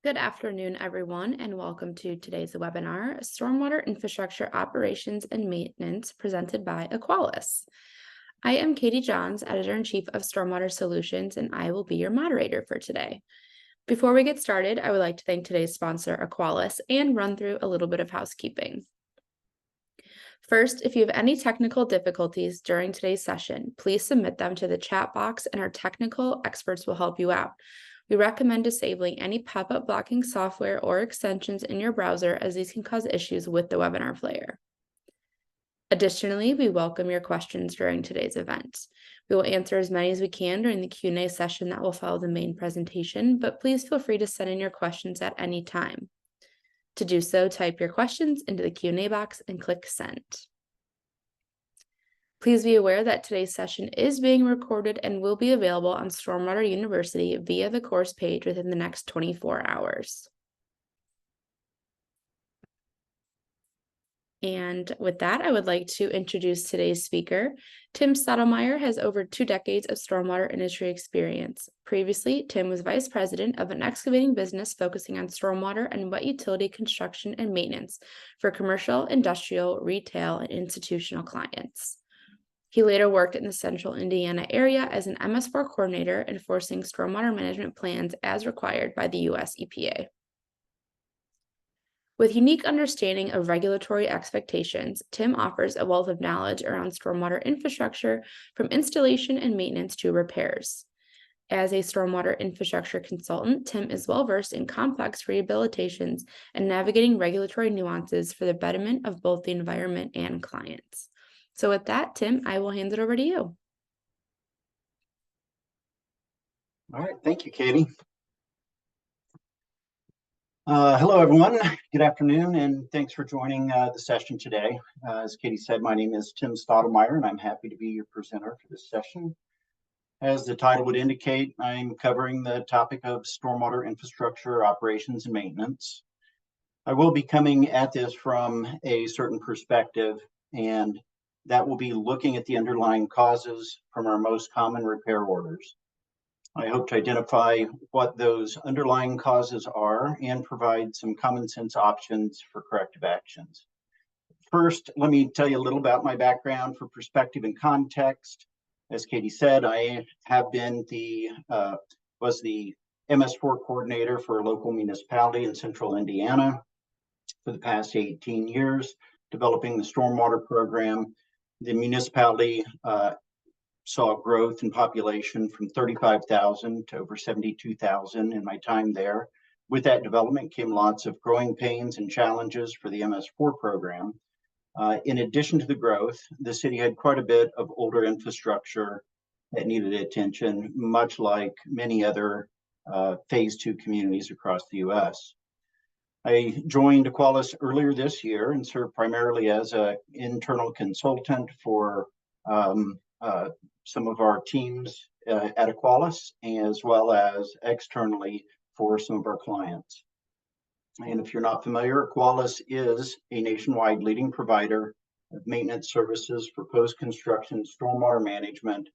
Good afternoon, everyone, and welcome to today's webinar, Stormwater Infrastructure Operations and Maintenance, presented by AQUALIS. I am Katie Johns, Editor-in-Chief of Stormwater Solutions, and I will be your moderator for today. Before we get started, I would like to thank today's sponsor, AQUALIS, and run through a little bit of housekeeping. First, if you have any technical difficulties during today's session, please submit them to the chat box and our technical experts will help you out. We recommend disabling any pop-up blocking software or extensions in your browser, as these can cause issues with the webinar player. Additionally, we welcome your questions during today's event. We will answer as many as we can during the Q&A session that will follow the main presentation, but please feel free to send in your questions at any time. To do so, type your questions into the Q&A box and click Send. Please be aware that today's session is being recorded and will be available on Stormwater University via the course page within the next 24 hours. And with that, I would like to introduce today's speaker. Tim Stottlemyer has over 2 decades of stormwater industry experience. Previously, Tim was vice president of an excavating business focusing on stormwater and wet utility construction and maintenance for commercial, industrial, retail, and institutional clients. He later worked in the central Indiana area as an MS4 coordinator, enforcing stormwater management plans as required by the U.S. EPA. With unique understanding of regulatory expectations, Tim offers a wealth of knowledge around stormwater infrastructure, from installation and maintenance to repairs. As a stormwater infrastructure consultant, Tim is well-versed in complex rehabilitations and navigating regulatory nuances for the betterment of both the environment and clients. So with that, Tim, I will hand it over to you. All right, thank you, Katie. Hello, everyone. Good afternoon, and thanks for joining the session today. As Katie said, my name is Tim Stottlemyer, and I'm happy to be your presenter for this session. As the title would indicate, I'm covering the topic of stormwater infrastructure operations and maintenance. I will be coming at this from a certain perspective, and that will be looking at the underlying causes from our most common repair orders. I hope to identify what those underlying causes are and provide some common sense options for corrective actions. First, let me tell you a little about my background for perspective and context. As Katie said, I have been was the MS4 coordinator for a local municipality in central Indiana for the past 18 years, developing the stormwater program. The municipality saw growth in population from 35,000 to over 72,000 in my time there. With that development came lots of growing pains and challenges for the MS4 program. In addition to the growth, the city had quite a bit of older infrastructure that needed attention, much like many other phase 2 communities across the U.S. I joined AQUALIS earlier this year and served primarily as an internal consultant for some of our teams at AQUALIS, as well as externally for some of our clients. And if you're not familiar, AQUALIS is a nationwide leading provider of maintenance services for post-construction stormwater management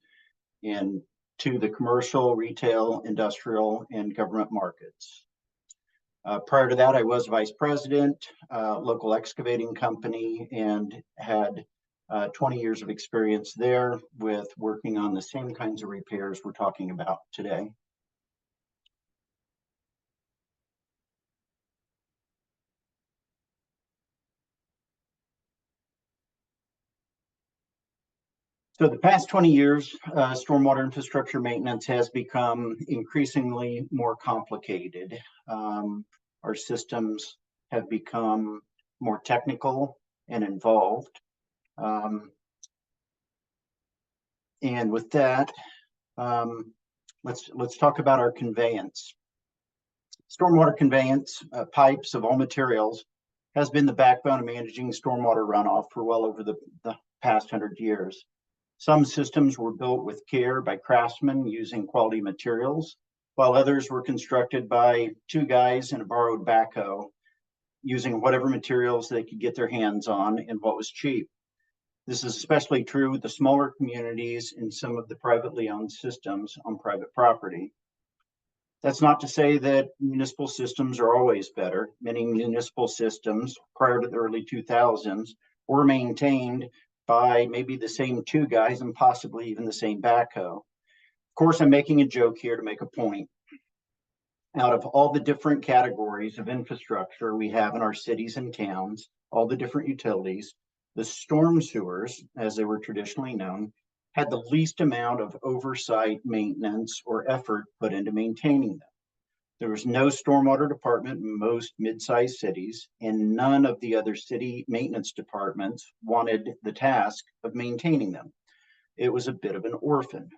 to the commercial, retail, industrial, and government markets. Prior to that, I was vice president, local excavating company, and had 20 years of experience there with working on the same kinds of repairs we're talking about today. So the past 20 years, stormwater infrastructure maintenance has become increasingly more complicated. Our systems have become more technical and involved. And with that, let's talk about our conveyance. Stormwater conveyance, pipes of all materials, has been the backbone of managing stormwater runoff for well over the past 100 years. Some systems were built with care by craftsmen using quality materials, while others were constructed by 2 guys and a borrowed backhoe, using whatever materials they could get their hands on and what was cheap. This is especially true with the smaller communities in some of the privately owned systems on private property. That's not to say that municipal systems are always better. Many municipal systems prior to the early 2000s were maintained by maybe the same two guys and possibly even the same backhoe. Of course, I'm making a joke here to make a point. Out of all the different categories of infrastructure we have in our cities and towns, all the different utilities, the storm sewers, as they were traditionally known, had the least amount of oversight, maintenance, or effort put into maintaining them. There was no stormwater department in most mid-sized cities, and none of the other city maintenance departments wanted the task of maintaining them. It was a bit of an orphan.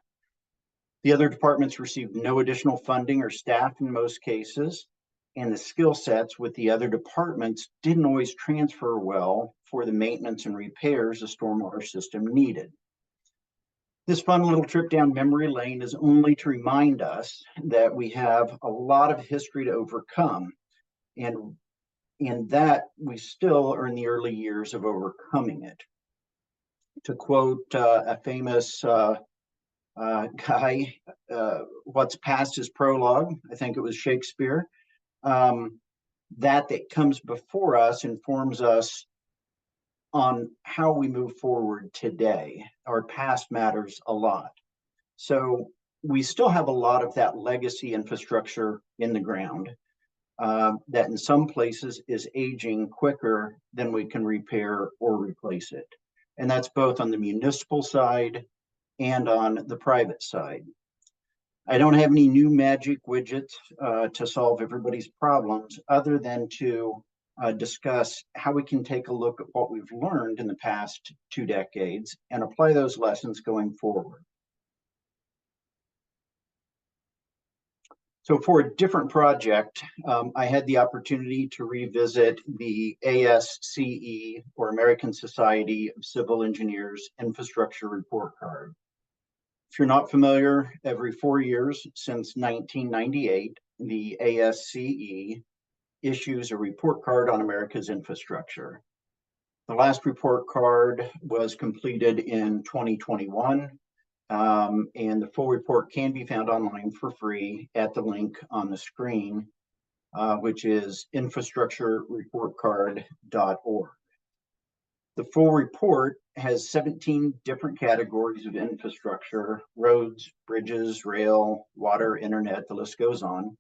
The other departments received no additional funding or staff in most cases, and the skill sets with the other departments didn't always transfer well for the maintenance and repairs a stormwater system needed. This fun little trip down memory lane is only to remind us that we have a lot of history to overcome, and that we still are in the early years of overcoming it. To quote a famous guy, what's past is prologue. I think it was Shakespeare. That comes before us informs us on how we move forward today. Our past matters a lot. So we still have a lot of that legacy infrastructure in the ground that in some places is aging quicker than we can repair or replace it. And that's both on the municipal side and on the private side. I don't have any new magic widgets to solve everybody's problems other than to discuss how we can take a look at what we've learned in the past 2 decades and apply those lessons going forward. So for a different project, I had the opportunity to revisit the ASCE, or American Society of Civil Engineers, Infrastructure Report Card. If you're not familiar, every 4 years since 1998, the ASCE issues a report card on America's infrastructure. The last report card was completed in 2021, and the full report can be found online for free at the link on the screen, which is infrastructurereportcard.org. The full report has 17 different categories of infrastructure: roads, bridges, rail, water, internet, the list goes on.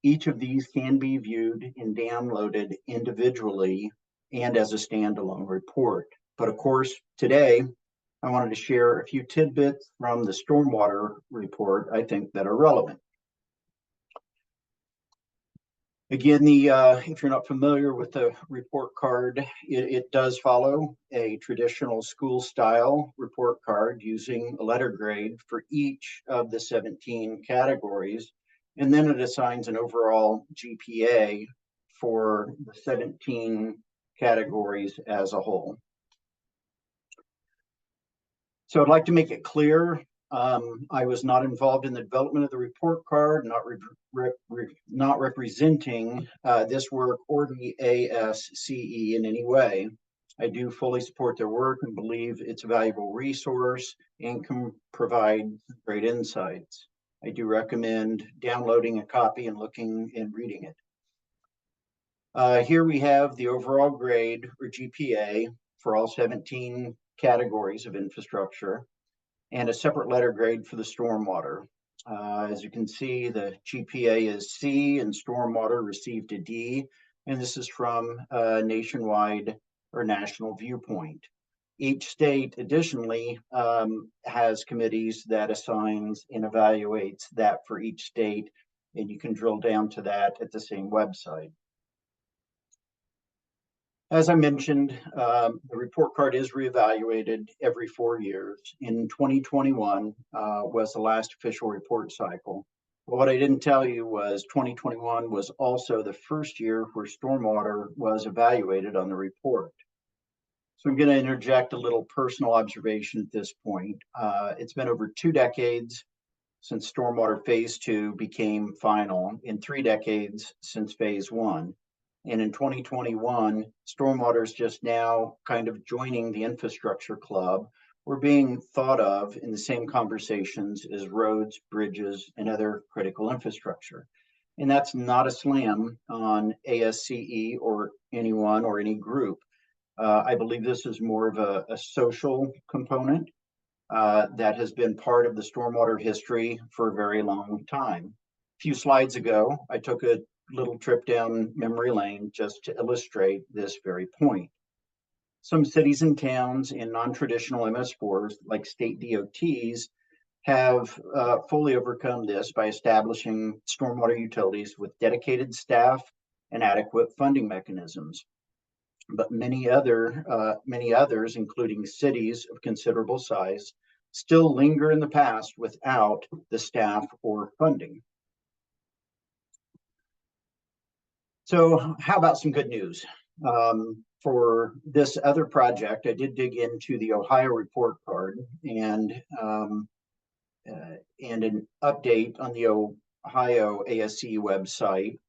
Each of these can be viewed and downloaded individually and as a standalone report. But of course, today, I wanted to share a few tidbits from the stormwater report I think that are relevant. Again, if you're not familiar with the report card, it does follow a traditional school style report card using a letter grade for each of the 17 categories. And then it assigns an overall GPA for the 17 categories as a whole. So I'd like to make it clear, I was not involved in the development of the report card, not representing this work or the ASCE in any way. I do fully support their work and believe it's a valuable resource and can provide great insights. I do recommend downloading a copy and looking and reading it. Here we have the overall grade, or GPA, for all 17 categories of infrastructure, and a separate letter grade for the stormwater. As you can see, the GPA is C, and stormwater received a D, and this is from a nationwide or national viewpoint. Each state additionally has committees that assigns and evaluates that for each state, and you can drill down to that at the same website. As I mentioned, the report card is reevaluated every 4 years. In 2021 was the last official report cycle. But what I didn't tell you was 2021 was also the first year where stormwater was evaluated on the report. So I'm going to interject a little personal observation at this point. It's been over 2 decades since stormwater phase 2 became final, and 3 decades since phase 1. And in 2021, stormwater is just now kind of joining the infrastructure club, were being thought of in the same conversations as roads, bridges, and other critical infrastructure. And that's not a slam on ASCE or anyone or any group. I believe this is more of a social component that has been part of the stormwater history for a very long time. A few slides ago, I took a little trip down memory lane just to illustrate this very point. Some cities and towns in non-traditional MS4s, like state DOTs, have fully overcome this by establishing stormwater utilities with dedicated staff and adequate funding mechanisms. But many others, including cities of considerable size, still linger in the past without the staff or funding. So how about some good news? For this other project, I did dig into the Ohio report card and an update on the Ohio ASCE website.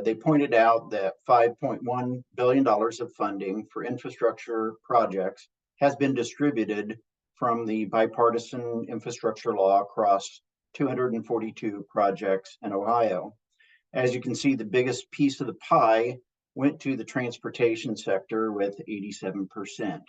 They pointed out that $5.1 billion of funding for infrastructure projects has been distributed from the bipartisan infrastructure law across 242 projects in Ohio. As you can see, the biggest piece of the pie went to the transportation sector with 87%.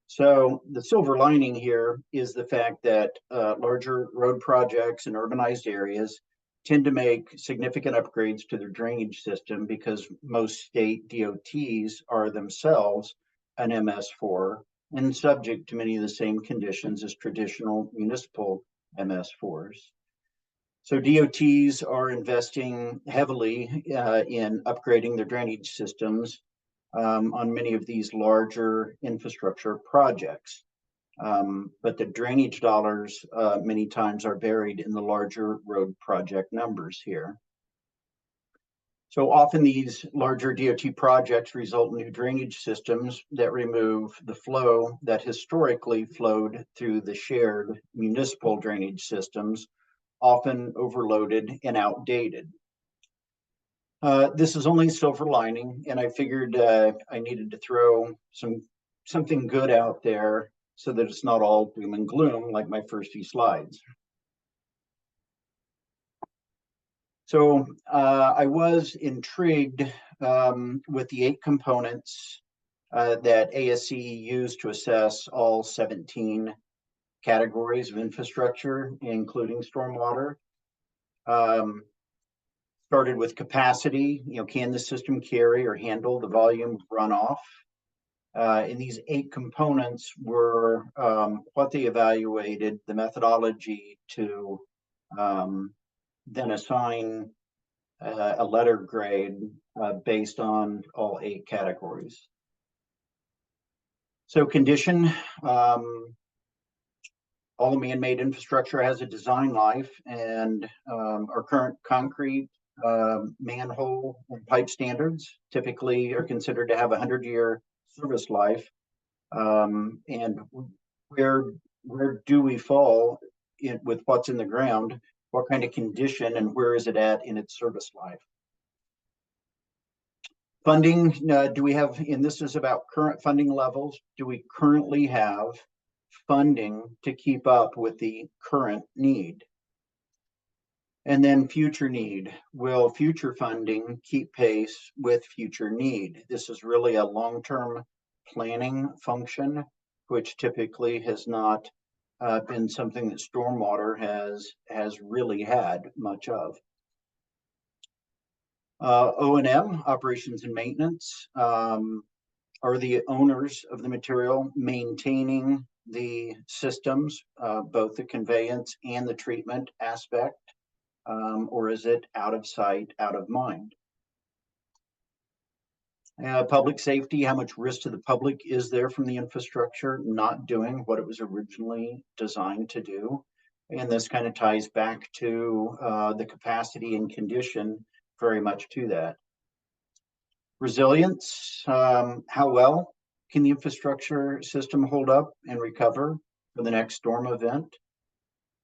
So the silver lining here is the fact that larger road projects in urbanized areas tend to make significant upgrades to their drainage system because most state DOTs are themselves an MS4 and subject to many of the same conditions as traditional municipal MS4s. So DOTs are investing heavily in upgrading their drainage systems on many of these larger infrastructure projects. But the drainage dollars many times are buried in the larger road project numbers here. So often these larger DOT projects result in new drainage systems that remove the flow that historically flowed through the shared municipal drainage systems, often overloaded and outdated. This is only silver lining, and I figured I needed to throw something good out there so that it's not all doom and gloom like my first few slides. So I was intrigued with the 8 components that ASCE used to assess all 17 categories of infrastructure, including stormwater. Started with capacity, can the system carry or handle the volume of runoff? And these 8 components were what they evaluated, the methodology to then assign a letter grade based on all 8 categories. So condition, all man-made infrastructure has a design life, and our current concrete, manhole, and pipe standards typically are considered to have a 100-year service life. And where do we fall with what's in the ground? What kind of condition and where is it at in its service life? Funding, do we have, and this is about current funding levels, do we currently have funding to keep up with the current need? And then future need. Will future funding keep pace with future need? This is really a long-term planning function, which typically has not been something that stormwater has really had much of. O&M, operations and maintenance, are the owners of the material maintaining the systems, both the conveyance and the treatment aspect, or is it out of sight, out of mind? Public safety, how much risk to the public is there from the infrastructure not doing what it was originally designed to do? And this kind of ties back to the capacity and condition very much to that. Resilience, how well can the infrastructure system hold up and recover for the next storm event?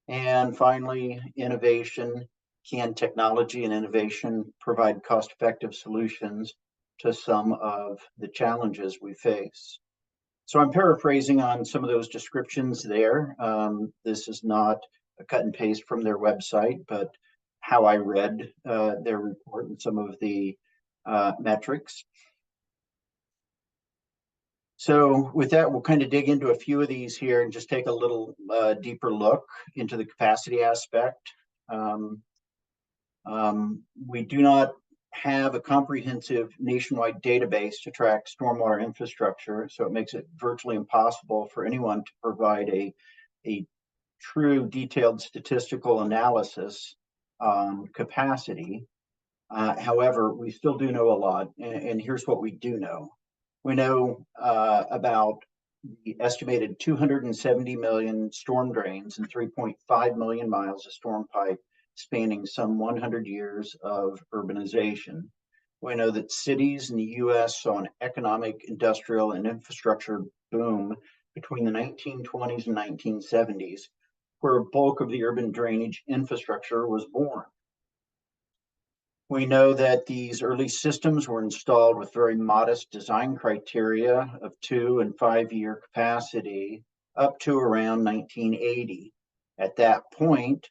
And finally, innovation. Can technology and innovation provide cost-effective solutions to some of the challenges we face? So I'm paraphrasing on some of those descriptions there. This is not a cut and paste from their website, but how I read their report and some of the metrics. So with that, we'll kind of dig into a few of these here and just take a little deeper look into the capacity aspect. We do not have a comprehensive nationwide database to track stormwater infrastructure, so it makes it virtually impossible for anyone to provide a true detailed statistical analysis on capacity. However, we still do know a lot, and here's what we do know. We know about the estimated 270 million storm drains and 3.5 million miles of storm pipe spanning some 100 years of urbanization. We know that cities in the US saw an economic, industrial, and infrastructure boom between the 1920s and 1970s, where a bulk of the urban drainage infrastructure was born. We know that these early systems were installed with very modest design criteria of 2 and 5 year capacity up to around 1980. At that point,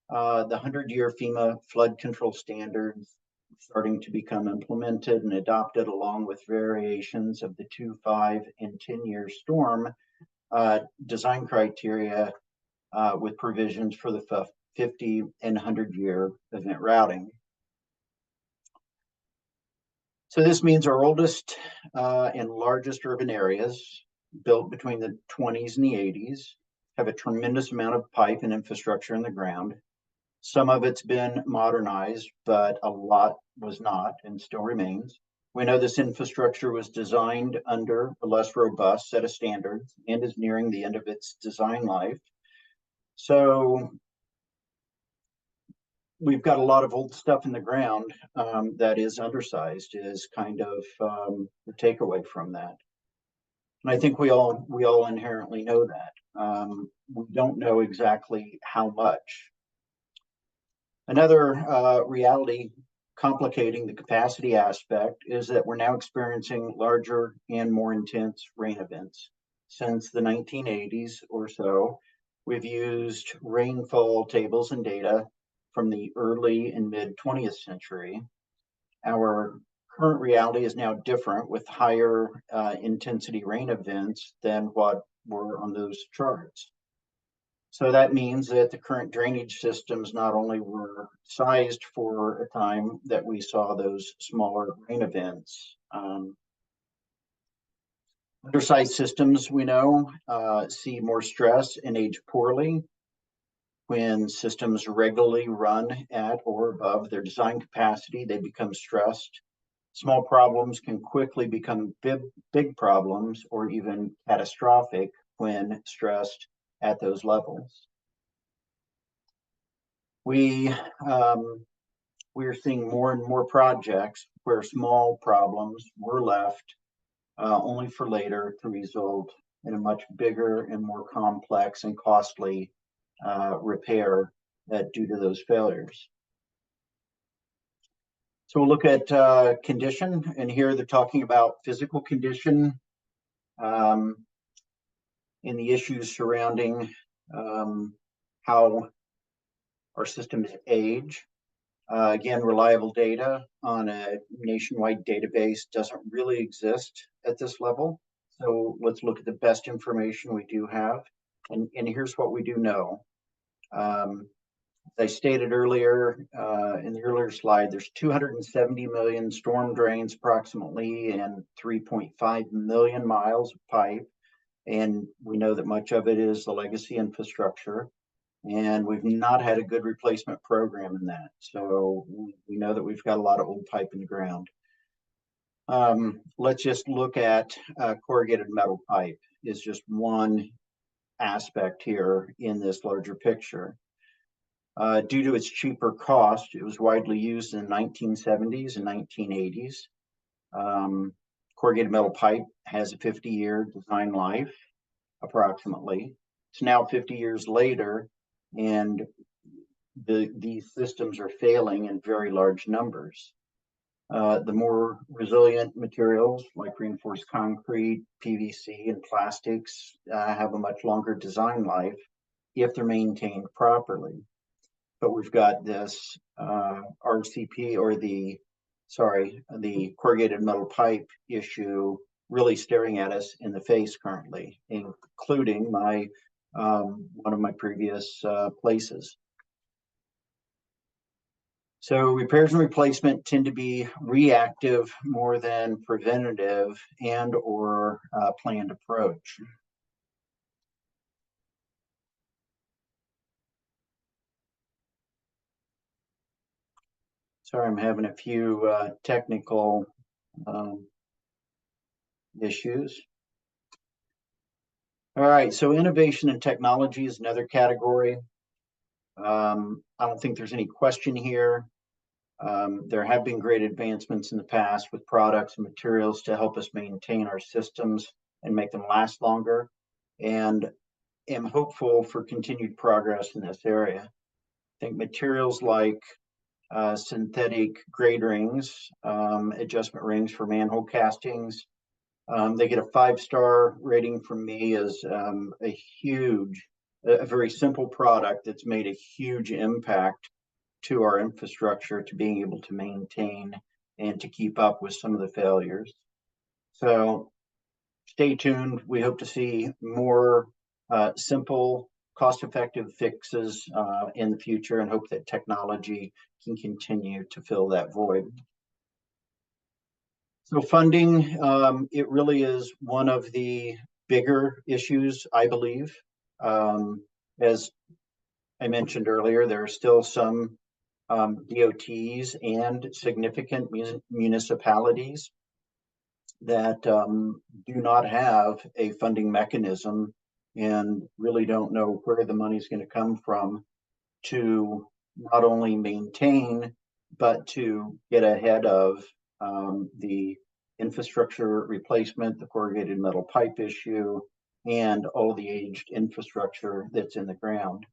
the 100-year FEMA flood control standards starting to become implemented and adopted, along with variations of the 2, 5, and 10-year storm design criteria with provisions for the 50 and 100-year event routing. So this means our oldest and largest urban areas, built between the 20s and the 80s, have a tremendous amount of pipe and infrastructure in the ground. Some of it's been modernized, but a lot was not and still remains. We know this infrastructure was designed under a less robust set of standards and is nearing the end of its design life. So we've got a lot of old stuff in the ground that is undersized, is kind of the takeaway from that. And I think we all inherently know that. We don't know exactly how much. Another reality complicating the capacity aspect is that we're now experiencing larger and more intense rain events. Since the 1980s or so, we've used rainfall tables and data from the early and mid 20th century. Our current reality is now different, with higher intensity rain events than what were on those charts. So that means that the current drainage systems not only were sized for a time that we saw those smaller rain events. Undersized systems, we know, see more stress and age poorly. When systems regularly run at or above their design capacity, they become stressed. Small problems can quickly become big problems or even catastrophic when stressed at those levels. We are seeing more and more projects where small problems were left only for later to result in a much bigger and more complex and costly repair due to those failures. So we'll look at condition, and here they're talking about physical condition and the issues surrounding how our systems age. Again, reliable data on a nationwide database doesn't really exist at this level. So let's look at the best information we do have. And here's what we do know. As I stated earlier in the earlier slide, there's 270 million storm drains approximately and 3.5 million miles of pipe. And we know that much of it is the legacy infrastructure. And we've not had a good replacement program in that. So we know that we've got a lot of old pipe in the ground. Let's just look at corrugated metal pipe is just one aspect here in this larger picture. Due to its cheaper cost, it was widely used in the 1970s and 1980s. Corrugated metal pipe has a 50-year design life, approximately. It's now 50 years later, and these systems are failing in very large numbers. The more resilient materials like reinforced concrete, PVC, and plastics have a much longer design life if they're maintained properly. But we've got this RCP, or the corrugated metal pipe issue really staring at us in the face currently, including one of my previous places. So repairs and replacement tend to be reactive more than preventative and or planned approach. Sorry, I'm having a few technical issues. All right, so innovation and technology is another category. I don't think there's any question here. There have been great advancements in the past with products and materials to help us maintain our systems and make them last longer, and am hopeful for continued progress in this area. I think materials like synthetic grade rings, adjustment rings for manhole castings, they get a 5-star rating from me as a very simple product that's made a huge impact to our infrastructure, to being able to maintain and to keep up with some of the failures. So stay tuned. We hope to see more simple, cost-effective fixes in the future, and hope that technology can continue to fill that void. So funding, it really is one of the bigger issues, I believe. As I mentioned earlier, there are still some DOTs and significant municipalities that do not have a funding mechanism and really don't know where the money is going to come from to not only maintain, but to get ahead of the infrastructure replacement, the corrugated metal pipe issue, and all the aged infrastructure that's in the ground.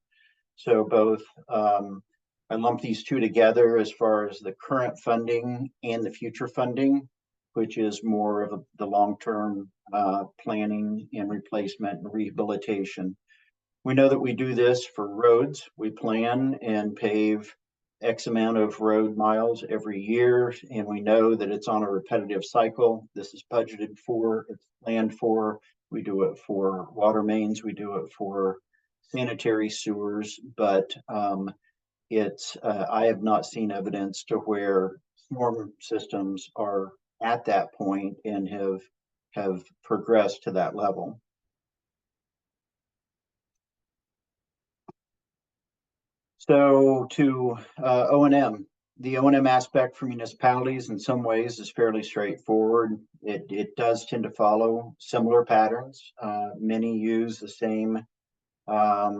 So both, I lump these two together as far as the current funding and the future funding, which is more of the long-term planning and replacement and rehabilitation. We know that we do this for roads. We plan and pave X amount of road miles every year, and we know that it's on a repetitive cycle. This is budgeted for, it's planned for. We do it for water mains, we do it for sanitary sewers, but I have not seen evidence to where storm systems are at that point and have progressed to that level. So to O&M, the O&M aspect for municipalities in some ways is fairly straightforward. It does tend to follow similar patterns. Many use the same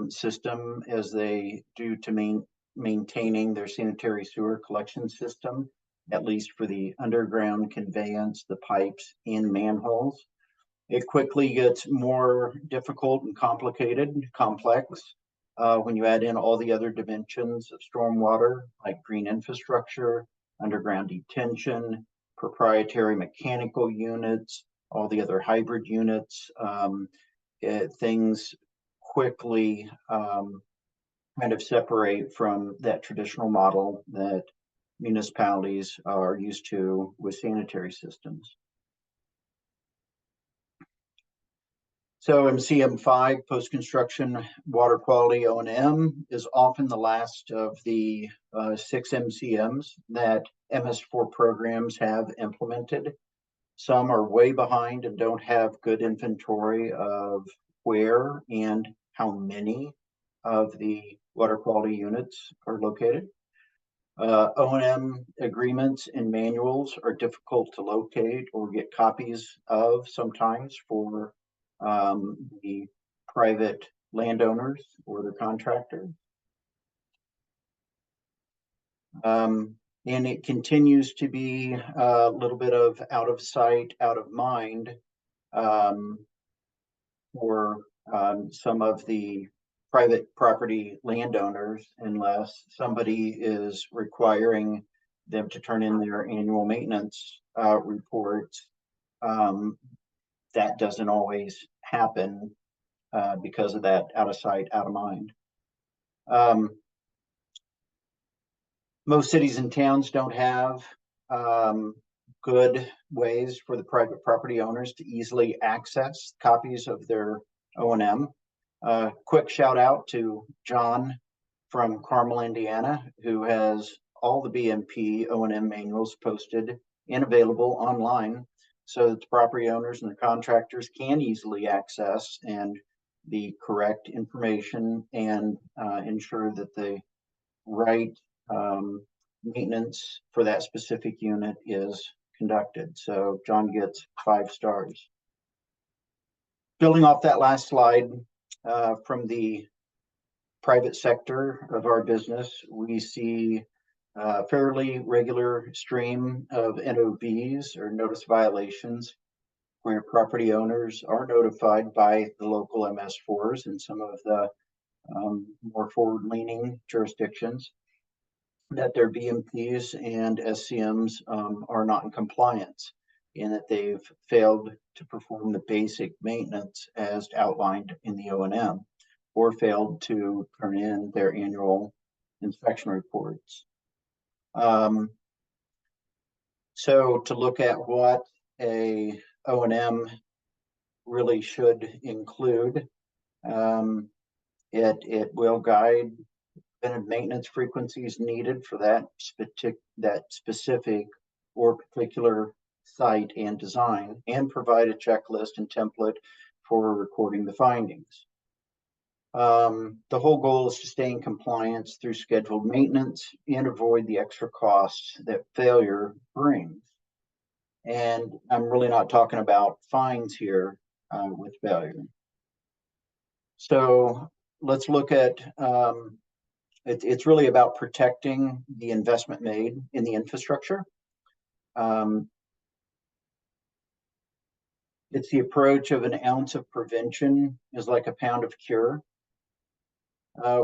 system as they do to maintaining their sanitary sewer collection system, at least for the underground conveyance, the pipes, and manholes. It quickly gets more difficult and complicated, complex, when you add in all the other dimensions of stormwater, like green infrastructure, underground detention, proprietary mechanical units, all the other hybrid units. Things quickly kind of separate from that traditional model that municipalities are used to with sanitary systems. So MCM5, post-construction water quality O&M, is often the last of the 6 MCMs that MS4 programs have implemented. Some are way behind and don't have good inventory of where and how many of the water quality units are located. O&M agreements and manuals are difficult to locate or get copies of sometimes for the private landowners or the contractor. And it continues to be a little bit of out of sight, out of mind for some of the private property landowners, unless somebody is requiring them to turn in their annual maintenance reports, that doesn't always happen because of that out of sight, out of mind. Most cities and towns don't have good ways for the private property owners to easily access copies of their O&M. Quick shout out to John from Carmel, Indiana, who has all the BMP O&M manuals posted and available online so that the property owners and the contractors can easily access and the correct information and ensure that the right maintenance for that specific unit is conducted. So John gets 5 stars. Building off that last slide, from the private sector of our business, we see a fairly regular stream of NOVs, or notice violations, where property owners are notified by the local MS4s and some of the more forward-leaning jurisdictions that their BMPs and SCMs are not in compliance, and that they've failed to perform the basic maintenance as outlined in the O&M, or failed to turn in their annual inspection reports. So to look at what a O&M really should include, it will guide preventive maintenance frequencies needed for that specific or particular site and design, and provide a checklist and template for recording the findings. The whole goal is to stay in compliance through scheduled maintenance and avoid the extra costs that failure brings. And I'm really not talking about fines here with failure. So let's look at, it's really about protecting the investment made in the infrastructure. It's the approach of an ounce of prevention is like a pound of cure.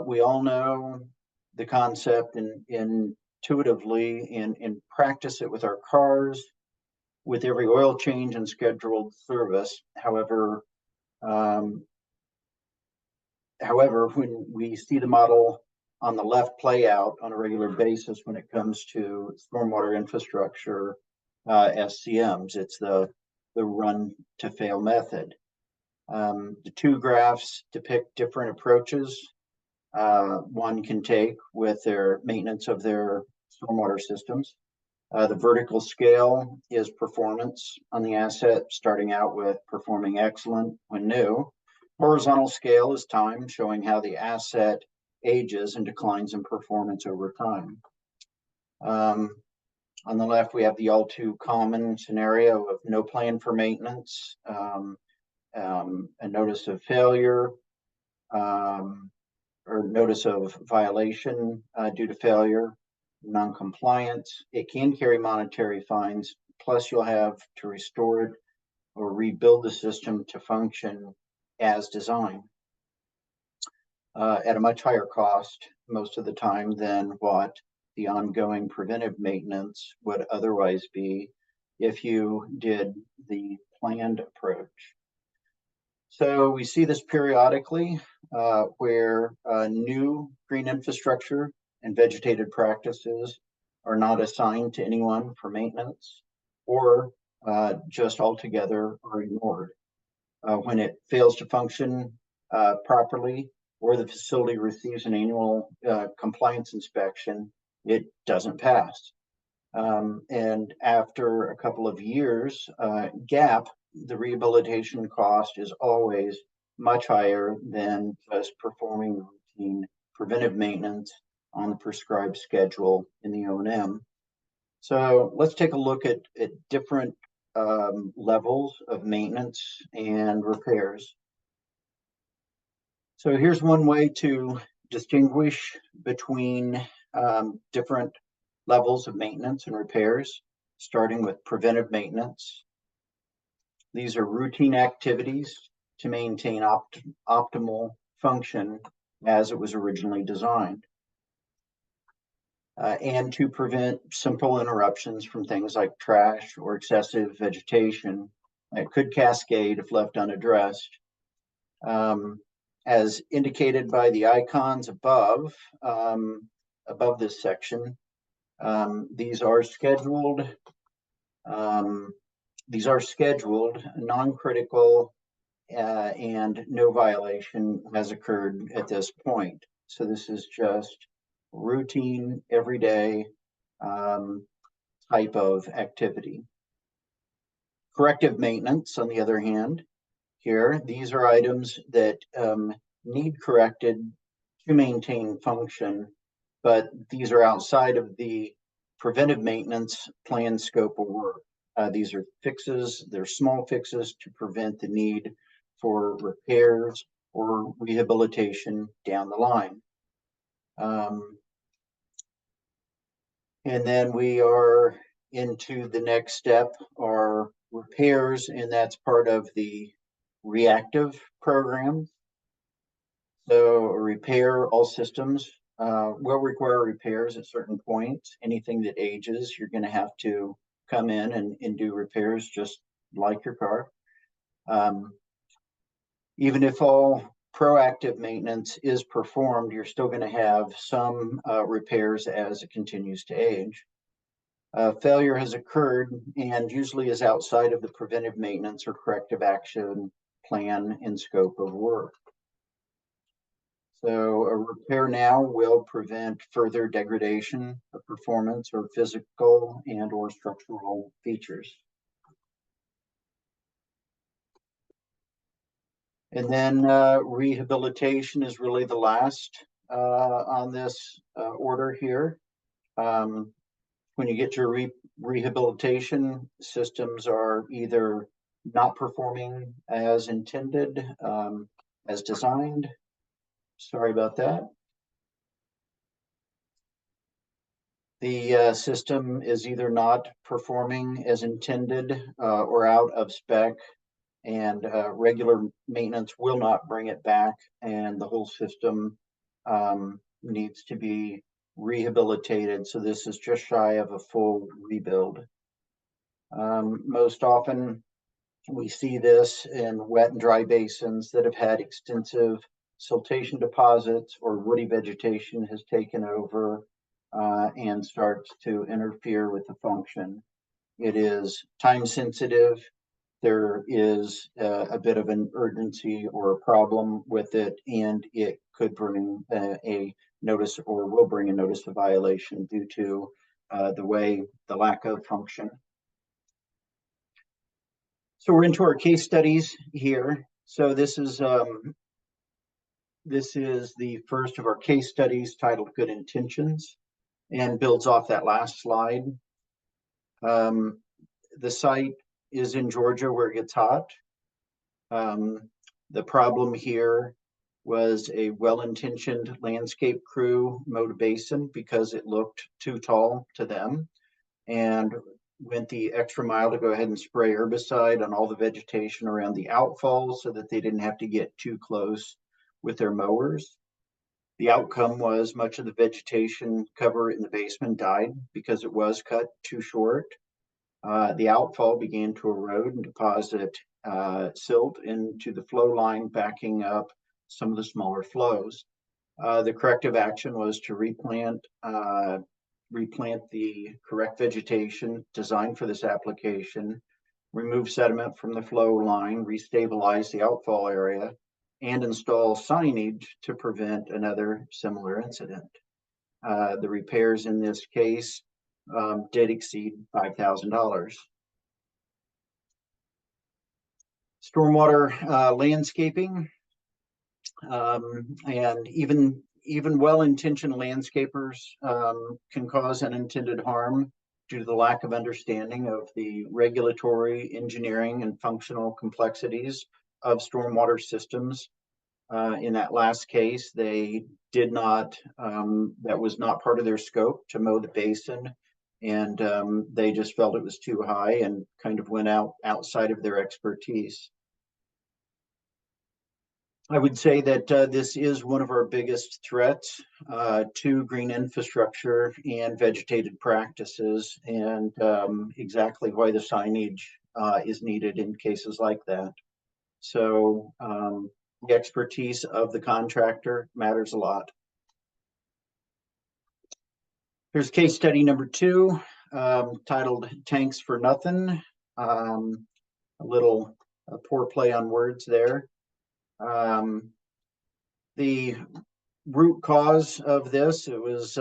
We all know the concept and intuitively and practice it with our cars, with every oil change and scheduled service. However, when we see the model on the left play out on a regular basis when it comes to stormwater infrastructure SCMs, it's the run to fail method. The 2 graphs depict different approaches one can take with their maintenance of their stormwater systems. The vertical scale is performance on the asset, starting out with performing excellent when new. Horizontal scale is time, showing how the asset ages and declines in performance over time. On the left, we have the all too common scenario of no plan for maintenance, a notice of failure, or notice of violation due to failure, non-compliance. It can carry monetary fines, plus you'll have to restore it or rebuild the system to function as designed at a much higher cost most of the time than what the ongoing preventive maintenance would otherwise be if you did the planned approach. So we see this periodically where new green infrastructure and vegetated practices are not assigned to anyone for maintenance, or just altogether are ignored. When it fails to function properly, or the facility receives an annual compliance inspection, it doesn't pass. And after a couple of years, gap, the rehabilitation cost is always much higher than just performing routine preventive maintenance on the prescribed schedule in the O&M. So let's take a look at different levels of maintenance and repairs. So here's one way to distinguish between different levels of maintenance and repairs, starting with preventive maintenance. These are routine activities to maintain optimal function as it was originally designed. and to prevent simple interruptions from things like trash or excessive vegetation that could cascade if left unaddressed. As indicated by the icons above, above this section, these are scheduled, non-critical, and no violation has occurred at this point. So this is just routine, everyday type of activity. Corrective maintenance, on the other hand, here, these are items that need corrected to maintain function, but these are outside of the preventive maintenance plan scope of work. These are fixes, they're small fixes to prevent the need for repairs or rehabilitation down the line. And then we are into the next step, are repairs, and that's part of the reactive program. So repair all systems will require repairs at certain points. Anything that ages, you're going to have to come in and do repairs just like your car. Even if all proactive maintenance is performed, you're still going to have some repairs as it continues to age. Failure has occurred and usually is outside of the preventive maintenance or corrective action plan and scope of work. So a repair now will prevent further degradation of performance or physical and or structural features. And then rehabilitation is really the last on this order here. When you get to rehabilitation, systems are either not performing as intended, as designed. Sorry about that. The system is either not performing as intended or out of spec, and regular maintenance will not bring it back, and the whole system needs to be rehabilitated. So this is just shy of a full rebuild. Most often we see this in wet and dry basins that have had extensive siltation deposits or woody vegetation has taken over and starts to interfere with the function. It is time sensitive. There is a bit of an urgency or a problem with it, and it could bring a notice or will bring a notice of violation due to the lack of function. So we're into our case studies here. So this is the first of our case studies titled Good Intentions and builds off that last slide. The site is in Georgia where it gets hot. The problem here was a well-intentioned landscape crew mowed a basin because it looked too tall to them and went the extra mile to go ahead and spray herbicide on all the vegetation around the outfalls so that they didn't have to get too close with their mowers. The outcome was much of the vegetation cover in the basement died because it was cut too short. The outfall began to erode and deposit silt into the flow line, backing up some of the smaller flows. The corrective action was to replant the correct vegetation designed for this application, remove sediment from the flow line, restabilize the outfall area, and install signage to prevent another similar incident. The repairs in this case did exceed $5,000. Stormwater landscaping, and even well-intentioned landscapers can cause unintended harm due to the lack of understanding of the regulatory, engineering, and functional complexities of stormwater systems. In that last case, they did not, that was not part of their scope to mow the basin, and they just felt it was too high and kind of went outside of their expertise. I would say that this is one of our biggest threats to green infrastructure and vegetated practices, and exactly why the signage is needed in cases like that. So the expertise of the contractor matters a lot. Here's case study number 2, titled Tanks for Nothing. A little poor play on words there. The root cause of this, it was,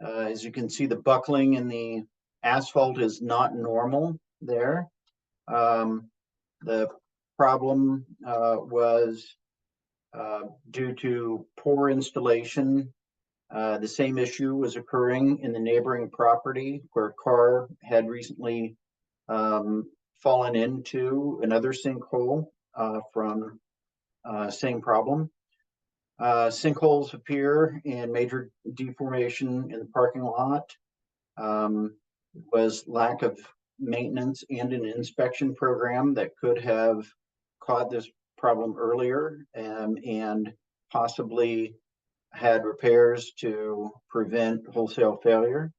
as you can see, the buckling in the asphalt is not normal there. The problem was due to poor installation. The same issue was occurring in the neighboring property where a car had recently fallen into another sinkhole from same problem. Sinkholes appear in major deformation in the parking lot. Was lack of maintenance and an inspection program that could have caught this problem earlier and possibly had repairs to prevent wholesale failure.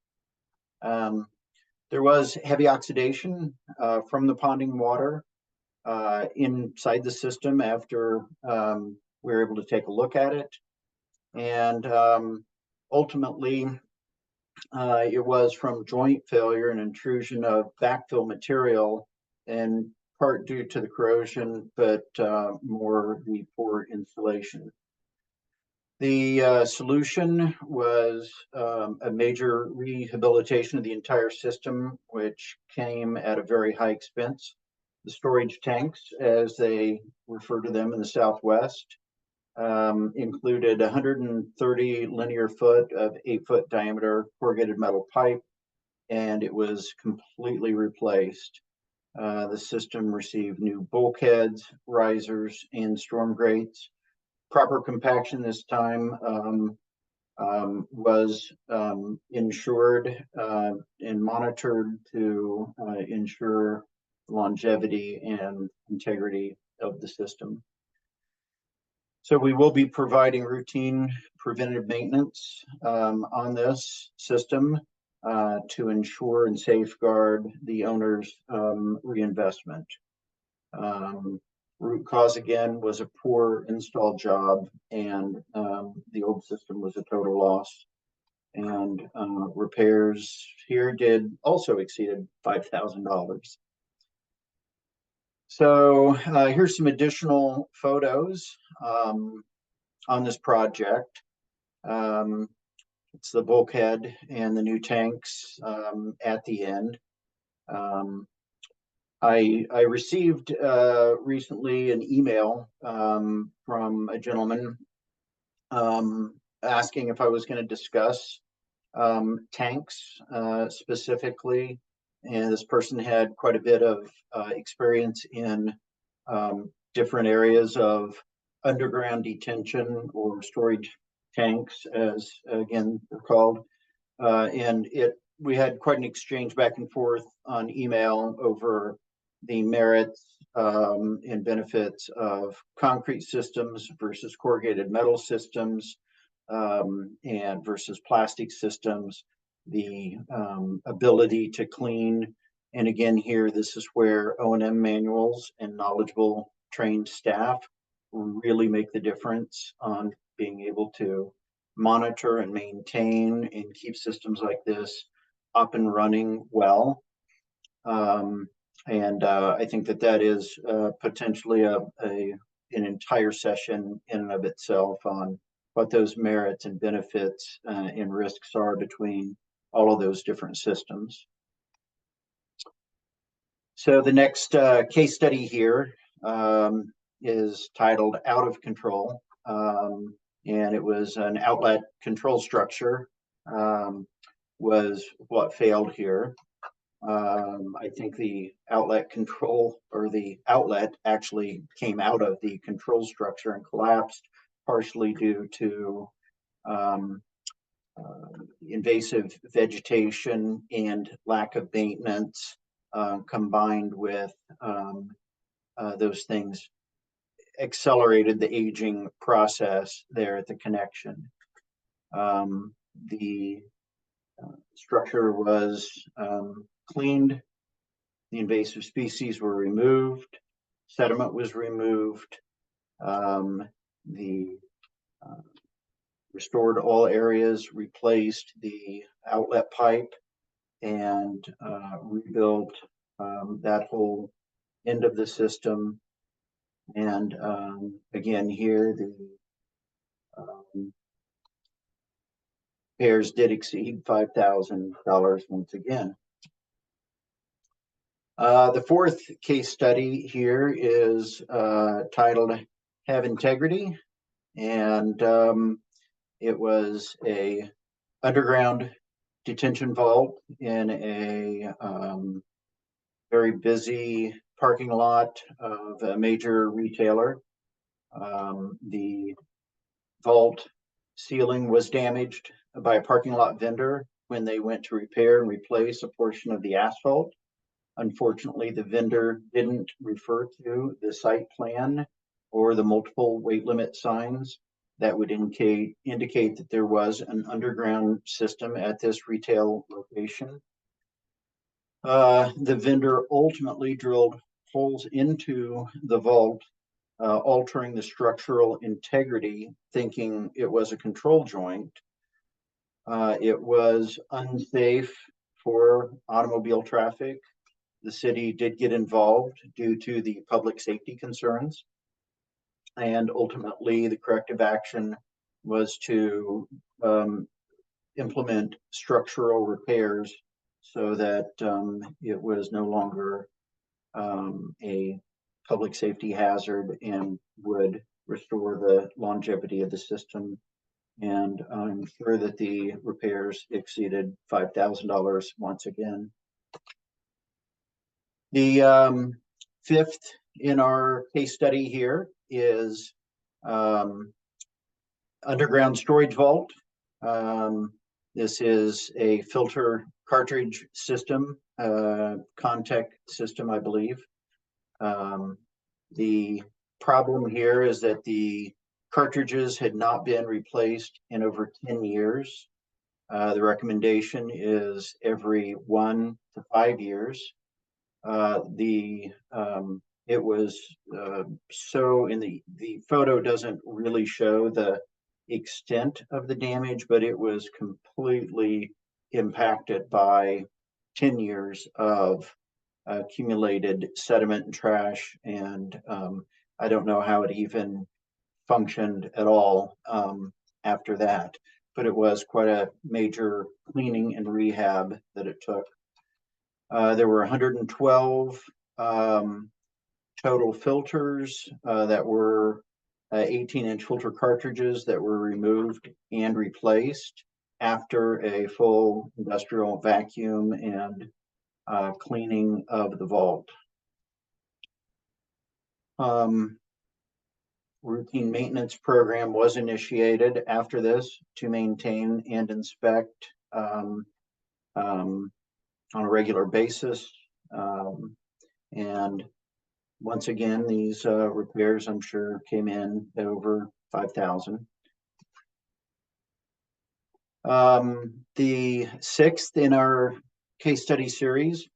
There was heavy oxidation from the ponding water inside the system after we were able to take a look at it. And ultimately, it was from joint failure and intrusion of backfill material, and part due to the corrosion, but more the poor insulation. The solution was a major rehabilitation of the entire system, which came at a very high expense. The storage tanks, as they refer to them in the Southwest, included 130 linear foot of 8-foot diameter corrugated metal pipe, and it was completely replaced. The system received new bulkheads, risers, and storm grates. Proper compaction this time was ensured and monitored to ensure longevity and integrity of the system. So we will be providing routine preventative maintenance on this system to ensure and safeguard the owner's reinvestment. Root cause, again, was a poor install job, and the old system was a total loss. And repairs here did also exceeded $5,000. So here's some additional photos on this project. It's the bulkhead and the new tanks at the end. I received recently an email from a gentleman asking if I was going to discuss tanks specifically, and this person had quite a bit of experience in different areas of underground detention or storage tanks, as again they're called, and we had quite an exchange back and forth on email over the merits and benefits of concrete systems versus corrugated metal systems, and versus plastic systems, the ability to clean. And again, here, this is where O&M manuals and knowledgeable trained staff really make the difference on being able to monitor and maintain and keep systems like this up and running well. I think that is potentially an entire session in and of itself on what those merits and benefits and risks are between all of those different systems. So the next case study here is titled Out of Control, and it was an outlet control structure was what failed here. I think the outlet control, or the outlet, actually came out of the control structure and collapsed, partially due to invasive vegetation and lack of maintenance, combined with those things accelerated the aging process there at the connection. The structure was cleaned, the invasive species were removed, sediment was removed, restored all areas, replaced the outlet pipe, and rebuilt that whole end of the system. And again, here the repairs did exceed $5,000 once again. The fourth case study here is titled Have Integrity, and it was a underground detention vault in a very busy parking lot of a major retailer. The vault ceiling was damaged by a parking lot vendor when they went to repair and replace a portion of the asphalt. Unfortunately, the vendor didn't refer to the site plan or the multiple weight limit signs that would indicate that there was an underground system at this retail location. The vendor ultimately drilled holes into the vault, altering the structural integrity, thinking it was a control joint. It was unsafe for automobile traffic. The city did get involved due to the public safety concerns. And ultimately, the corrective action was to implement structural repairs so that it was no longer a public safety hazard and would restore the longevity of the system. And I'm sure that the repairs exceeded $5,000 once again. The fifth in our case study here is underground storage vault. This is a filter cartridge system, contact system, I believe. The problem here is that the cartridges had not been replaced in over 10 years. The recommendation is every 1 to 5 years. It was so in the photo doesn't really show the extent of the damage, but it was completely impacted by 10 years of accumulated sediment and trash, and I don't know how it even functioned at all after that, but it was quite a major cleaning and rehab that it took. There were 112 total filters that were 18-inch filter cartridges that were removed and replaced after a full industrial vacuum and cleaning of the vault. Routine maintenance program was initiated after this to maintain and inspect on a regular basis. And once again, these repairs, I'm sure, came in at over $5,000. The sixth in our case study series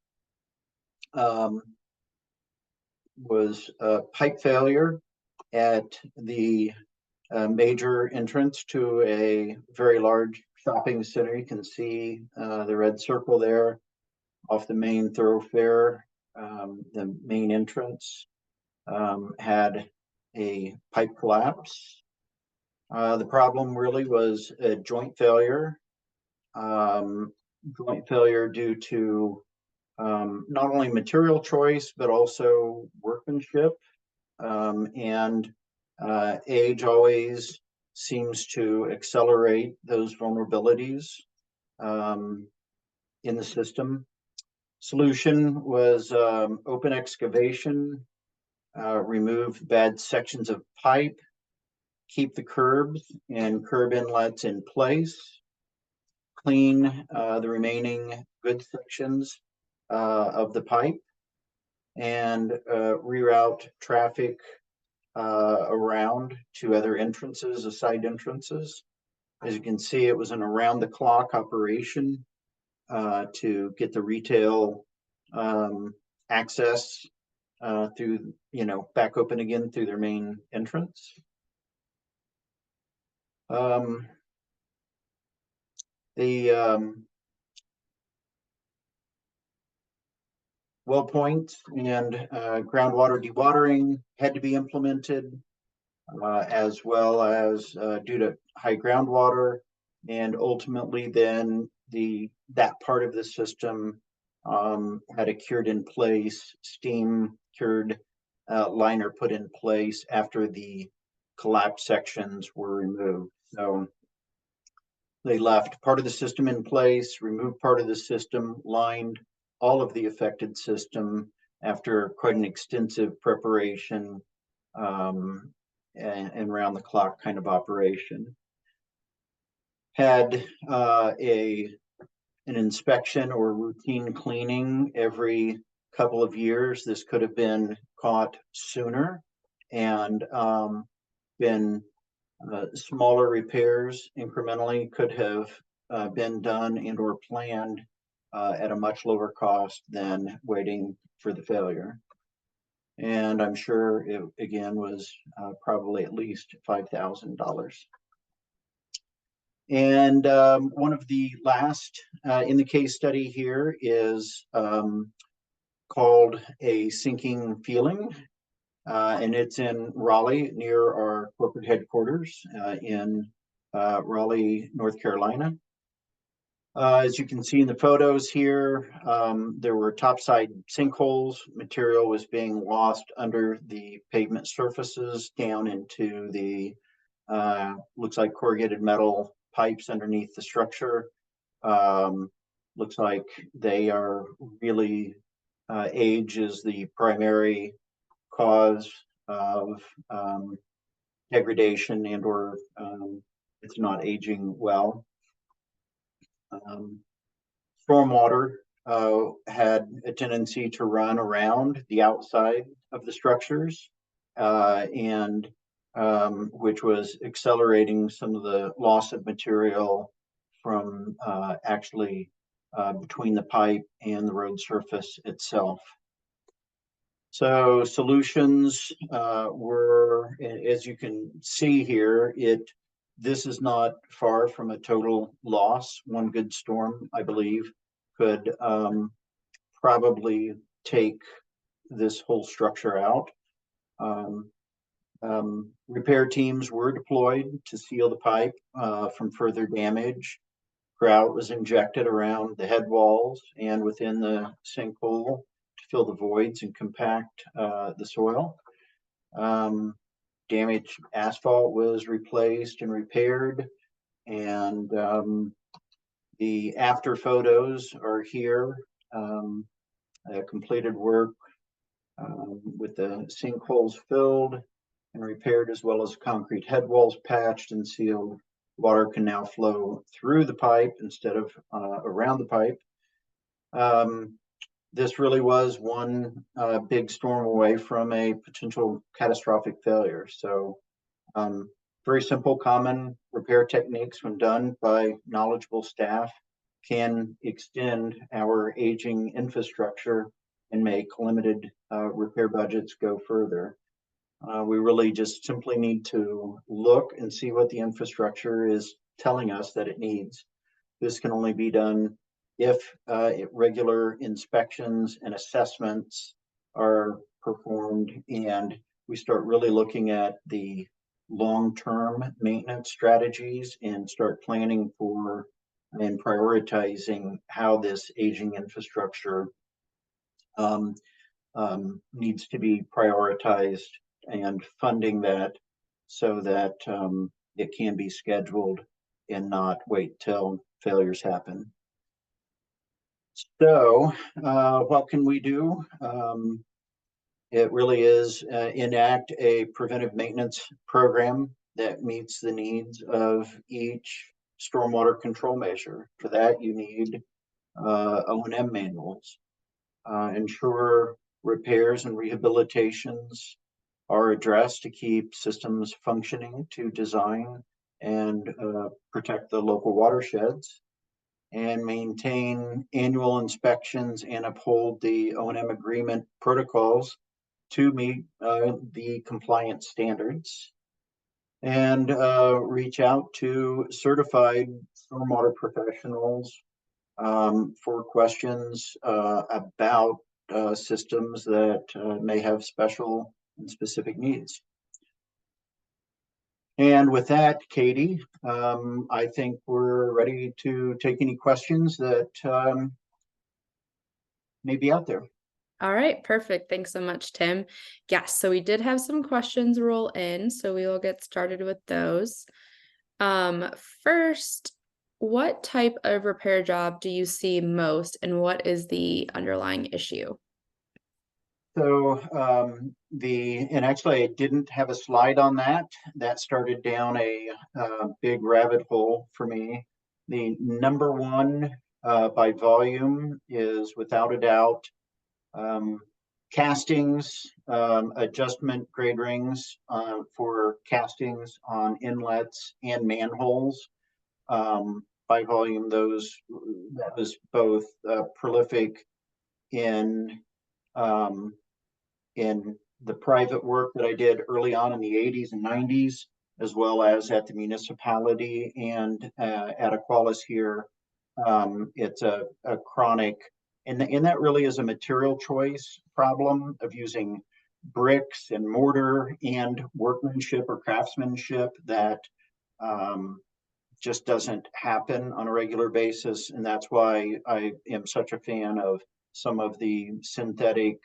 was a pipe failure at the major entrance to a very large shopping center. You can see the red circle there off the main thoroughfare. The main entrance had a pipe collapse. The problem really was a joint failure. Joint failure due to not only material choice, but also workmanship. And age always seems to accelerate those vulnerabilities in the system. Solution was open excavation, remove bad sections of pipe, keep the curbs and curb inlets in place, clean the remaining good sections of the pipe, and reroute traffic around two other entrances, side entrances. As you can see, it was an around-the-clock operation to get the retail access through, back open again through their main entrance. The well points and groundwater dewatering had to be implemented, as well as due to high groundwater, and ultimately then that part of the system had a cured in place, steam cured liner put in place after the collapsed sections were removed. So they left part of the system in place, removed part of the system, lined all of the affected system after quite an extensive preparation and round the clock kind of operation. Had an inspection or routine cleaning every couple of years. This could have been caught sooner and been smaller repairs incrementally could have been done and or planned at a much lower cost than waiting for the failure. And I'm sure it again was probably at least $5,000. And one of the last in the case study here is called A Sinking Feeling. And it's in Raleigh near our corporate headquarters in Raleigh, North Carolina. As you can see in the photos here, there were topside sinkholes. Material was being lost under the pavement surfaces down into the, looks like corrugated metal pipes underneath the structure. Looks like they are really, age is the primary cause of degradation and or it's not aging well. Stormwater had a tendency to run around the outside of the structures and which was accelerating some of the loss of material from actually between the pipe and the road surface itself. So solutions were, as you can see here, this is not far from a total loss. One good storm, I believe, could probably take this whole structure out. Repair teams were deployed to seal the pipe from further damage. Grout was injected around the head walls and within the sinkhole to fill the voids and compact the soil. Damaged asphalt was replaced and repaired, and the after photos are here. Completed work with the sinkholes filled and repaired, as well as concrete head walls patched and sealed. Water can now flow through the pipe instead of around the pipe. This really was one big storm away from a potential catastrophic failure. So very simple, common repair techniques when done by knowledgeable staff can extend our aging infrastructure and make limited repair budgets go further. We really just simply need to look and see what the infrastructure is telling us that it needs. This can only be done if regular inspections and assessments are performed and we start really looking at the long-term maintenance strategies and start planning for and prioritizing how this aging infrastructure needs to be prioritized and funding that so that it can be scheduled and not wait till failures happen. So what can we do? It really is enact a preventive maintenance program that meets the needs of each stormwater control measure. For that, you need O&M manuals, ensure repairs and rehabilitations are addressed to keep systems functioning, to design and protect the local watersheds, and maintain annual inspections and uphold the O&M agreement protocols to meet the compliance standards, and reach out to certified stormwater professionals for questions about systems that may have special and specific needs. And with that, Katie, I think we're ready to take any questions that may be out there. All right, perfect. Thanks so much, Tim. Yes, so we did have some questions roll in, so we will get started with those. First, what type of repair job do you see most, and what is the underlying issue? So and actually I didn't have a slide on that. That started down a big rabbit hole for me. The number one by volume is without a doubt castings, adjustment grade rings for castings on inlets and manholes. By volume, that was both prolific in the private work that I did early on in the 80s and 90s, as well as at the municipality and at AQUALIS here. It's a chronic, and that really is a material choice problem of using bricks and mortar and workmanship or craftsmanship that just doesn't happen on a regular basis. And that's why I am such a fan of some of the synthetic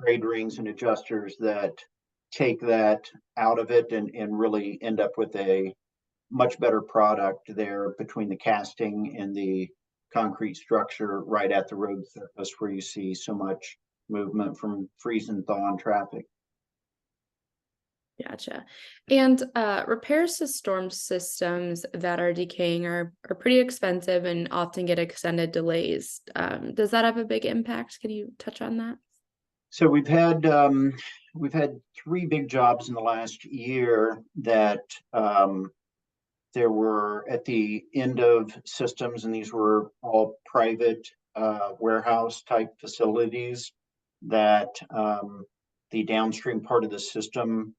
grade rings and adjusters that take that out of it and really end up with a much better product there between the casting and the concrete structure right at the road surface where you see so much movement from freeze and thaw and traffic. Gotcha. And repairs to storm systems that are decaying are pretty expensive and often get extended delays. Does that have a big impact? Can you touch on that? So we've had 3 big jobs in the last year that there were at the end of systems, and these were all private warehouse type facilities that the downstream part of the system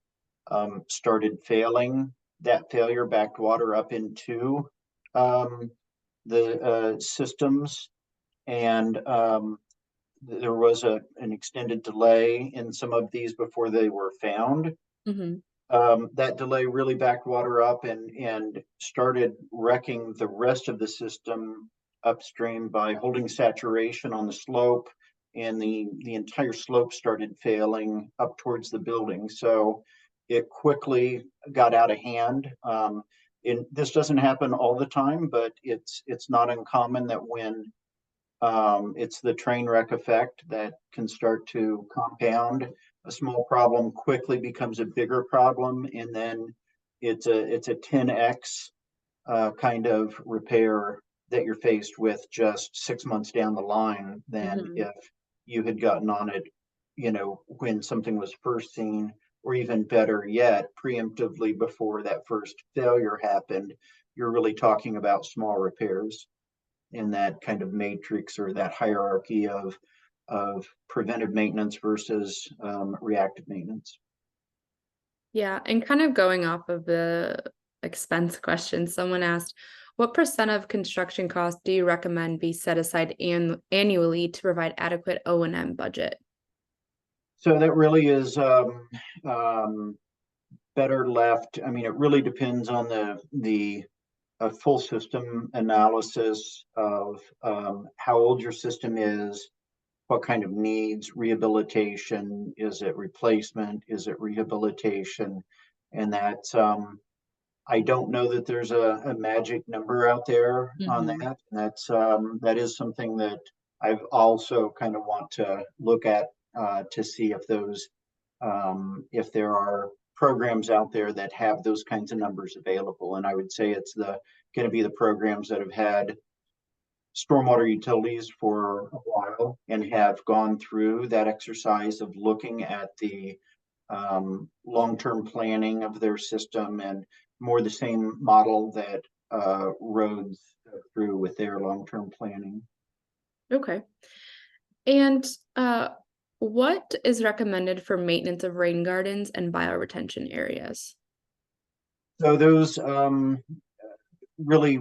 started failing. That failure backed water up into the systems, and there was an extended delay in some of these before they were found. Mm-hmm. That delay really backed water up and started wrecking the rest of the system upstream by holding saturation on the slope, and the entire slope started failing up towards the building. So it quickly got out of hand. And this doesn't happen all the time, but it's not uncommon that when it's the train wreck effect that can start to compound. A small problem quickly becomes a bigger problem, and then it's a 10x kind of repair that you're faced with just 6 months down the line than mm-hmm. if you had gotten on it, when something was first seen, or even better yet, preemptively before that first failure happened. You're really talking about small repairs in that kind of matrix or that hierarchy of preventive maintenance versus reactive maintenance. Yeah, and kind of going off of the expense question, someone asked, what % of construction costs do you recommend be set aside annually to provide adequate O&M budget? So that really is better left. I mean, it really depends on the full system analysis of how old your system is, what kind of needs, rehabilitation, is it replacement, is it rehabilitation? And that's, I don't know that there's a magic number out there mm-hmm. on that. That's, that is something that I've also kind of want to look at to see if those, if there are programs out there that have those kinds of numbers available. And I would say it's going to be the programs that have had stormwater utilities for a while and have gone through that exercise of looking at the long-term planning of their system, and more the same model that roads through with their long-term planning. Okay. And what is recommended for maintenance of rain gardens and bioretention areas? So those really,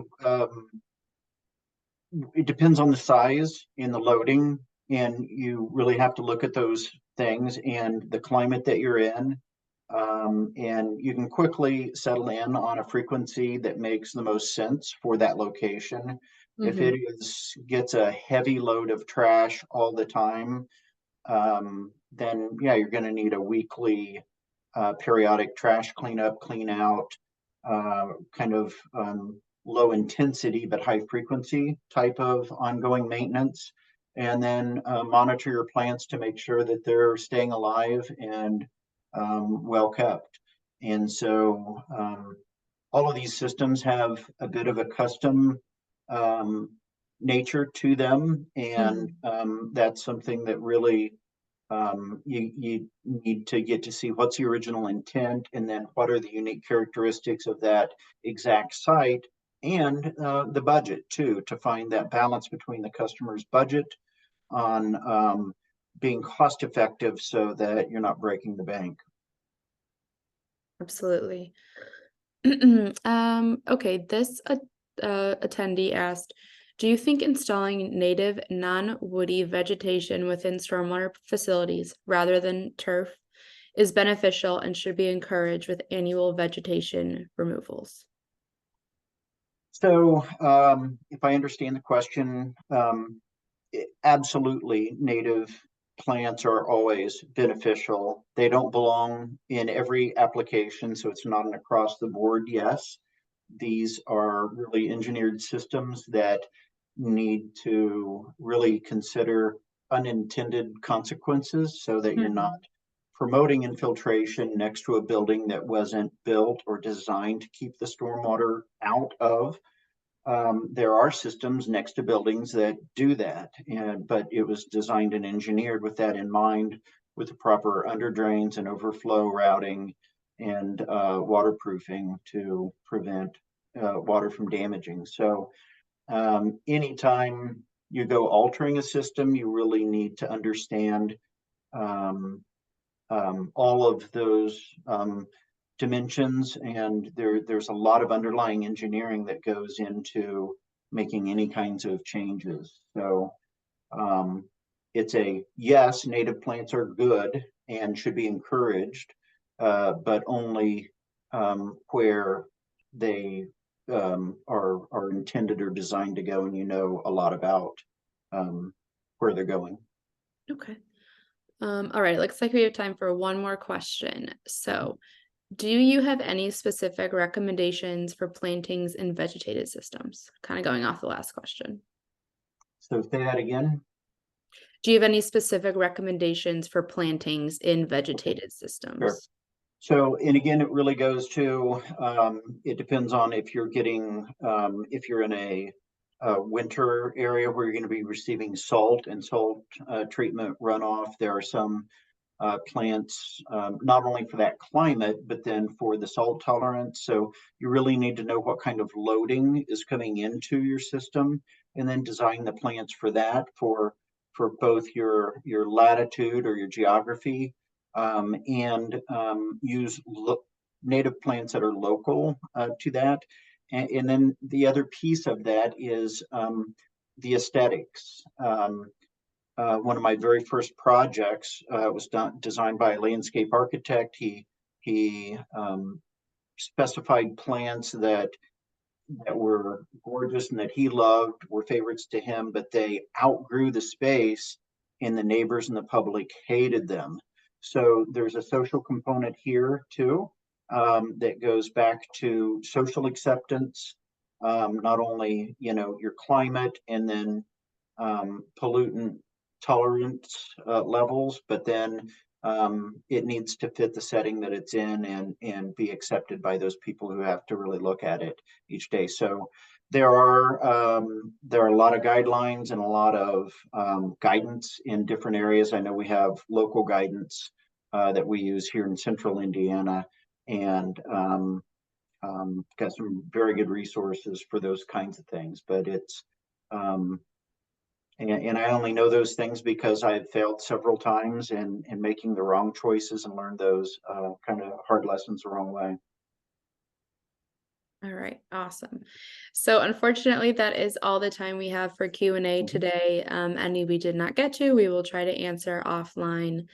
it depends on the size and the loading, and you really have to look at those things and the climate that you're in. And you can quickly settle in on a frequency that makes the most sense for that location. If it gets a heavy load of trash all the time, then yeah, you're going to need a weekly periodic trash cleanup, clean out, kind of low intensity but high frequency type of ongoing maintenance. And then monitor your plants to make sure that they're staying alive and well kept. And so all of these systems have a bit of a custom nature to them, and that's something that really you need to get to see what's the original intent, and then what are the unique characteristics of that exact site, and the budget too, to find that balance between the customer's budget on being cost effective so that you're not breaking the bank. Absolutely. Okay, this attendee asked, do you think installing native non-woody vegetation within stormwater facilities rather than turf is beneficial and should be encouraged with annual vegetation removals? So if I understand the question, absolutely, native plants are always beneficial. They don't belong in every application, so it's not an across the board yes. These are really engineered systems that need to really consider unintended consequences so that you're not promoting infiltration next to a building that wasn't built or designed to keep the stormwater out of. There are systems next to buildings that do that, but it was designed and engineered with that in mind, with the proper under drains and overflow routing and waterproofing to prevent water from damaging. So anytime you go altering a system, you really need to understand all of those dimensions, and there's a lot of underlying engineering that goes into making any kinds of changes. So it's a yes, native plants are good and should be encouraged, but only where they are intended or designed to go, and you know a lot about where they're going. Okay. All right, looks like we have time for one more question. So, do you have any specific recommendations for plantings in vegetated systems? Kind of going off the last question. So say that again. Do you have any specific recommendations for plantings in vegetated systems? Sure. So, and again, it really goes to, it depends on if you're getting, if you're in a winter area where you're going to be receiving salt and salt treatment runoff. There are some plants, not only for that climate, but then for the salt tolerance. So you really need to know what kind of loading is coming into your system, and then design the plants for that, for both your latitude or your geography, and use native plants that are local to that. And then the other piece of that is the aesthetics. One of my very first projects was designed by a landscape architect. He specified plants that were gorgeous and that he loved, were favorites to him, but they outgrew the space, and the neighbors and the public hated them. So there's a social component here too, that goes back to social acceptance, not only your climate and then pollutant tolerance levels, but then it needs to fit the setting that it's in, and be accepted by those people who have to really look at it each day. So there are a lot of guidelines and a lot of guidance in different areas. I know we have local guidance that we use here in central Indiana, and got some very good resources for those kinds of things. But it's and I only know those things because I've failed several times in making the wrong choices and learned those kind of hard lessons the wrong way. All right, awesome. So unfortunately, that is all the time we have for Q&A today. Any we did not get to, we will try to answer offline.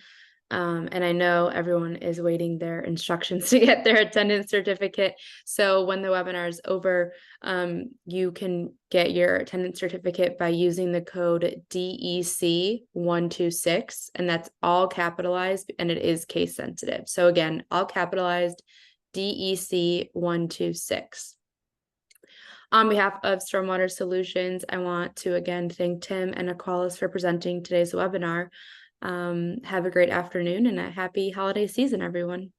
And I know everyone is waiting their instructions to get their attendance certificate. So when the webinar is over, you can get your attendance certificate by using the code DEC126, and that's all capitalized, and it is case sensitive. So again, all capitalized, DEC126. On behalf of Stormwater Solutions, I want to again thank Tim and AQUALIS for presenting today's webinar. Have a great afternoon and a happy holiday season, everyone.